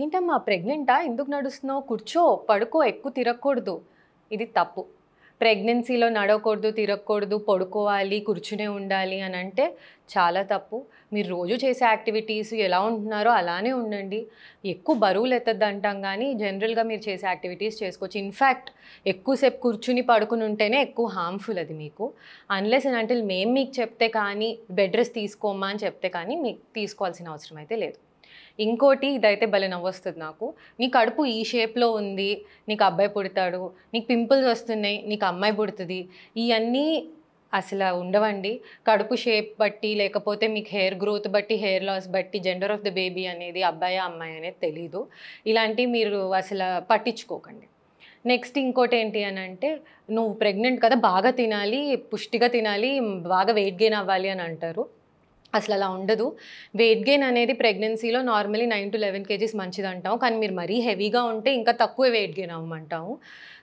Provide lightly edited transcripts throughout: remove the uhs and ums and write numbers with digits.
ఏంటమ్మా ప్రెగ్నెంటా? ఎందుకు నడుస్తున్నావు? కూర్చో, పడుకో, ఎక్కువ తిరగకూడదు. ఇది తప్పు. ప్రెగ్నెన్సీలో నడవకూడదు, తిరగకూడదు, పడుకోవాలి, కూర్చునే ఉండాలి అని అంటే చాలా తప్పు. మీరు రోజు చేసే యాక్టివిటీస్ ఎలా ఉంటున్నారో అలానే ఉండండి. ఎక్కువ బరువులు ఎత్తద్దంటాం కానీ జనరల్గా మీరు చేసే యాక్టివిటీస్ చేసుకోవచ్చు. ఇన్ఫ్యాక్ట్ ఎక్కువసేపు కూర్చుని పడుకుని ఉంటేనే ఎక్కువ హార్మ్ఫుల్ అది మీకు. అన్లెస్ అండ్ అంటిల్ మేము మీకు చెప్తే కానీ బెడ్ రెస్ట్ తీసుకోమ్మా అని చెప్తే కానీ మీకు తీసుకోవాల్సిన అవసరం అయితే లేదు. ఇంకోటి ఇదైతే భలే నవ్వొస్తుంది నాకు. నీ కడుపు ఈ షేప్‌లో ఉంది, నీకు అబ్బాయి పుడతాడు, నీకు పింపుల్స్ వస్తున్నాయి, నీకు అమ్మాయి పుడుతది. ఇయన్నీ అసల ఉండవండి. కడుపు షేప్ బట్టి, లేకపోతే మీకు హెయిర్ గ్రోత్ బట్టి, హెయిర్ లాస్ బట్టి, జెండర్ ఆఫ్ ద బేబీ అనేది అబ్బాయా, అమ్మాయి అనేది తెలీదు. ఇలాంటివి మీరు అసల పట్టించుకోకండి. నెక్స్ట్ ఇంకోటేంటి అనంటే, నువ్వు ప్రెగ్నెంట్ కదా! బాగా తినాలి, పుష్టిగా తినాలి, బాగా వెయిట్ గెయిన్ అవ్వాలి అని అంటారు. అసలు అలా ఉండదు. వెయిట్ గెయిన్ అనేది ప్రెగ్నెన్సీలో నార్మల్లీ 9-11 కేజీస్ మంచిదంటాం. కానీ మీరు మరీ హెవీగా ఉంటే ఇంకా తక్కువ వెయిట్ గెయిన్ అవ్వమంటాము.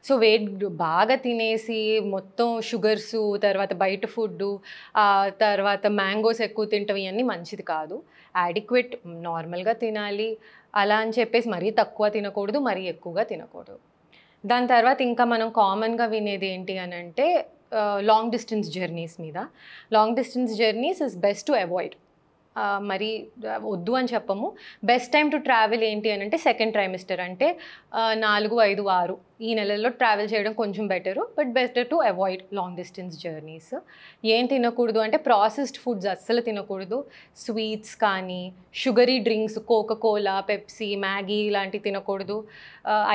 సో వెయిట్ బాగా తినేసి మొత్తం షుగర్సు, తర్వాత బయట ఫుడ్డు, తర్వాత మ్యాంగోస్ ఎక్కువ తింటం ఇయన్నీ మంచిది కాదు. యాడిక్వేట్ నార్మల్‌గా తినాలి. అలా అని చెప్పేసి మరీ తక్కువ తినకూడదు, మరీ ఎక్కువగా తినకూడదు. దాని తర్వాత ఇంకా మనం కామన్‌గా వినేది ఏంటి అనంటే లాంగ్ డిస్టెన్స్ జర్నీస్ మీద. Long distance journeys is best to avoid. మరి వద్దు అని చెప్పము. బెస్ట్ టైమ్ టు ట్రావెల్ ఏంటి అనంటే సెకండ్ ట్రైమిస్టర్ అంటే 4, 5, 6 ఈ నెలల్లో ట్రావెల్ చేయడం కొంచెం better. But better to avoid long distance journeys. ఏం తినకూడదు అంటే ప్రాసెస్డ్ ఫుడ్స్ అస్సలు తినకూడదు. స్వీట్స్ కానీ, sugary drinks Coca-Cola, Pepsi, Maggi ఇలాంటివి తినకూడదు.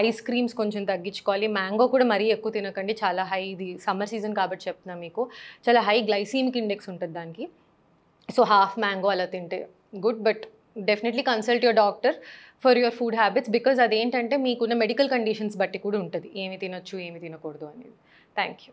ఐస్ క్రీమ్స్ కొంచెం తగ్గించుకోవాలి. మ్యాంగో కూడా మరీ ఎక్కువ తినకండి. చాలా హై, ఇది సమ్మర్ సీజన్ కాబట్టి చెప్తున్నా మీకు. చాలా హై గ్లైసీమిక్ ఇండెక్స్ ఉంటుంది దానికి. సో హాఫ్ మ్యాంగో అలా తింటే good. But definitely consult your doctor for your food habits. Because అదేంటంటే మీకున్న మెడికల్ కండిషన్స్ బట్టి కూడా ఉంటుంది ఏమి తినొచ్చు, ఏమి తినకూడదు అనేది. Thank you.